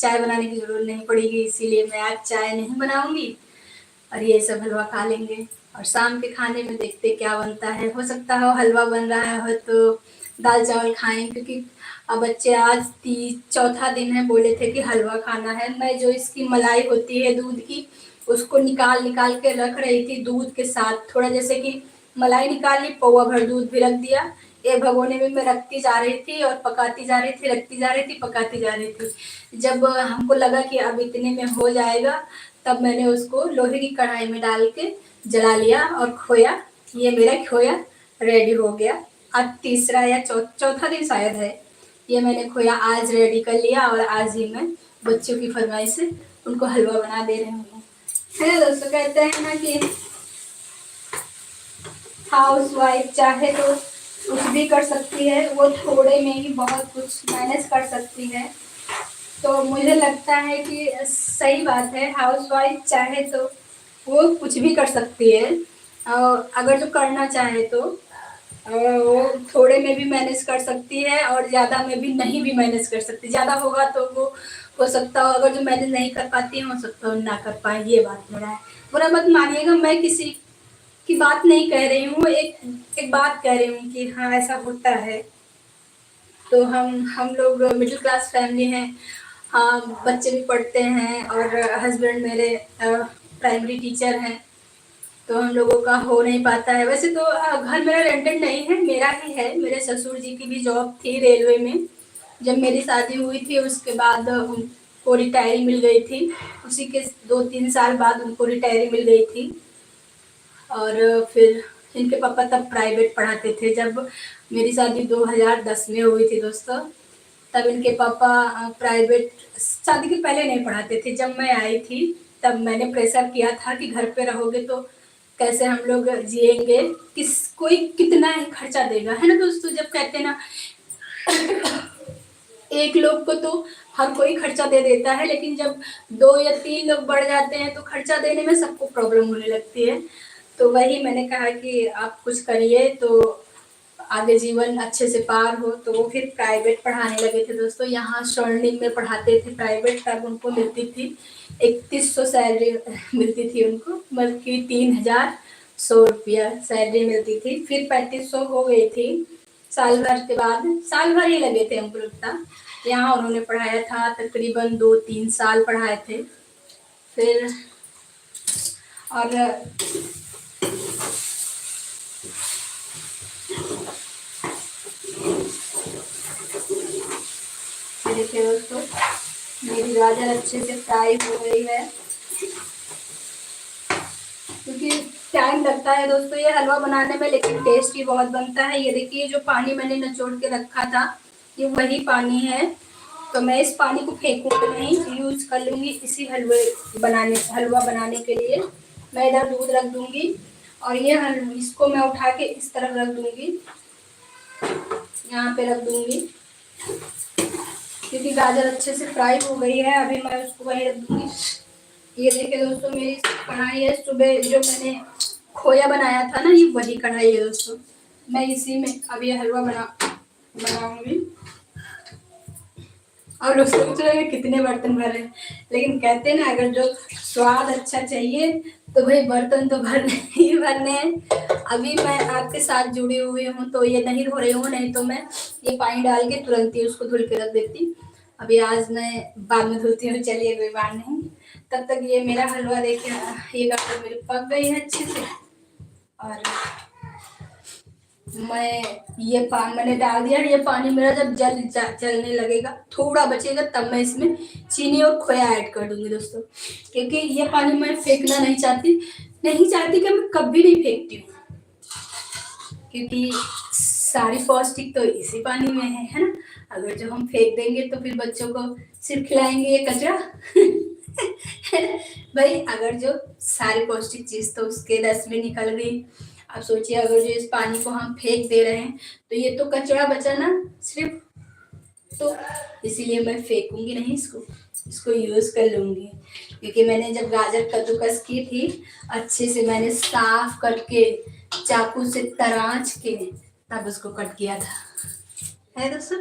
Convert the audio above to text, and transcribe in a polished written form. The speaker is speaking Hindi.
चाय बनाने की ज़रूरत नहीं पड़ेगी, इसीलिए मैं आज चाय नहीं बनाऊँगी और ये सब हलवा खा लेंगे। और शाम के खाने में देखते क्या बनता है, हो सकता है हलवा बन रहा हो तो दाल चावल खाएँ, क्योंकि अब बच्चे आज चौथा दिन है, बोले थे कि हलवा खाना है। मैं जो इसकी मलाई होती है दूध की, उसको निकाल निकाल के रख रही थी दूध के साथ, थोड़ा जैसे कि मलाई निकाल ली, पौवा भर दूध भी रख दिया, एक भगोने में मैं रखती जा रही थी और पकाती जा रही थी, रखती जा रही थी, पकाती जा रही थी। जब हमको लगा कि अब इतने में हो जाएगा, तब मैंने उसको लोहे की कढ़ाई में डाल के जला लिया और खोया, ये मेरा खोया रेडी हो गया। आज तीसरा या चौथा दिन शायद है, ये मैंने खोया आज रेडी कर लिया और आज ही मैं बच्चों की फरमाइश से उनको हलवा बना दे रही हूँ। है दोस्तों, कहते हैं ना कि हाउस वाइफ चाहे तो कुछ भी कर सकती है, वो थोड़े में ही बहुत कुछ मैनेज कर सकती है। तो मुझे लगता है कि सही बात है, हाउस वाइफ चाहे तो वो कुछ भी कर सकती है, और अगर जो करना चाहे तो वो थोड़े में भी मैनेज कर सकती है और ज़्यादा में भी नहीं भी मैनेज कर सकती। ज़्यादा होगा तो वो हो सकता हो, अगर जो मैनेज नहीं कर पाती है हो सकता हो ना कर पाए, ये बात मेरा है। बुरा मत मानिएगा, मैं किसी की बात नहीं कह रही हूँ, एक बात कह रही हूँ कि हाँ ऐसा होता है। तो हम लोग मिडिल क्लास फैमिली हैं, हाँ बच्चे भी पढ़ते हैं और हस्बैंड मेरे प्राइमरी टीचर हैं, तो हम लोगों का हो नहीं पाता है। वैसे तो घर मेरा रेंटेड नहीं है, मेरा ही है। मेरे ससुर जी की भी जॉब थी रेलवे में, जब मेरी शादी हुई थी उसके बाद उनको रिटायरी मिल गई थी, उसी के 2-3 साल बाद उनको रिटायरी मिल गई थी। और फिर इनके पापा तब प्राइवेट पढ़ाते थे। जब मेरी शादी 2010 में हुई थी दोस्तों, तब इनके पापा प्राइवेट, शादी के पहले नहीं पढ़ाते थे। जब मैं आई थी तब मैंने प्रेशर किया था कि घर पे रहोगे तो कैसे हम लोग जिएंगे, कोई कितना ही खर्चा देगा, है ना दोस्तों। जब कहते हैं ना एक लोग को तो हर कोई खर्चा दे देता है, लेकिन जब 2 या 3 लोग बढ़ जाते हैं तो खर्चा देने में सबको प्रॉब्लम होने लगती है। तो वही मैंने कहा कि आप कुछ करिए तो आगे जीवन अच्छे से पार हो। तो वो फिर प्राइवेट पढ़ाने लगे थे दोस्तों, यहाँ स्वर्णिम में पढ़ाते थे प्राइवेट। तब उनको मिलती थी 3100 सैलरी मिलती थी उनको, बल्कि 3100 रुपया सैलरी मिलती थी। फिर 3500 हो गई थी साल भर के बाद, साल भर ही लगे थे हमको लगता। यहाँ उन्होंने पढ़ाया था तकरीबन 2-3 साल पढ़ाए थे। फिर और देखिए दोस्तों, मेरी गाजर अच्छे से फ्राई हो गई है, क्योंकि टाइम लगता है दोस्तों ये हलवा बनाने में, लेकिन टेस्टी बहुत बनता है। ये देखिए जो पानी मैंने निचोड़ के रखा था ये वही पानी है, तो मैं इस पानी को फेंकूंगी नहीं, यूज कर लूँगी इसी हलवा बनाने के लिए। मैं इधर दूध रख दूँगी और ये इसको मैं उठा के इस तरफ रख दूँगी, यहाँ पे रख दूँगी, क्योंकि गाजर अच्छे से फ्राई हो गई है। अभी मैं उसको वहीं रख दूँगी। ये देखिए दोस्तों, मेरी कढ़ाई है, सुबह जो मैंने खोया बनाया था ना, ये वही कढ़ाई है दोस्तों। मैं इसी में अब ये हलवा बनाऊंगी। और लोग सोच रहे हैं कितने बर्तन भर रहे हैं, लेकिन कहते हैं ना अगर जो स्वाद अच्छा चाहिए तो भाई बर्तन तो भरने ही भरने हैं। अभी मैं आपके साथ जुड़ी हुई हूँ तो ये नहीं धो रही हूँ, नहीं तो मैं ये पानी डाल के तुरंत ही उसको धुल के रख देती। अभी आज मैं बाद में धुलती हूँ, चलिए कोई बात नहीं। तब तक ये मेरा हलवा देखिए, ये गाजर मेरी पक गई है अच्छे से। और मैंने डाल दिया। ये पानी मेरा जब जलने लगेगा, थोड़ा बचेगा, तब मैं इसमें चीनी और खोया ऐड कर दूंगी दोस्तों, क्योंकि ये पानी मैं फेंकना नहीं चाहती कि मैं कभी नहीं फेंकती हूँ, क्योंकि सारी पौष्टिक तो इसी पानी में है ना। अगर जो हम फेंक देंगे तो फिर बच्चों को सिर्फ खिलाएंगे ये कचरा भाई अगर जो सारी पौष्टिक चीज तो उसके रस में निकल गई। अब सोचिए अगर जो इस पानी को हम फेंक दे रहे हैं तो ये तो कचरा बचा ना सिर्फ, तो इसीलिए मैं फेंकूंगी नहीं, इसको यूज कर लूंगी। क्योंकि मैंने जब गाजर कद्दूकस की थी अच्छे से मैंने साफ करके चाकू से तराश के तब उसको कट किया था, है दोस्तों।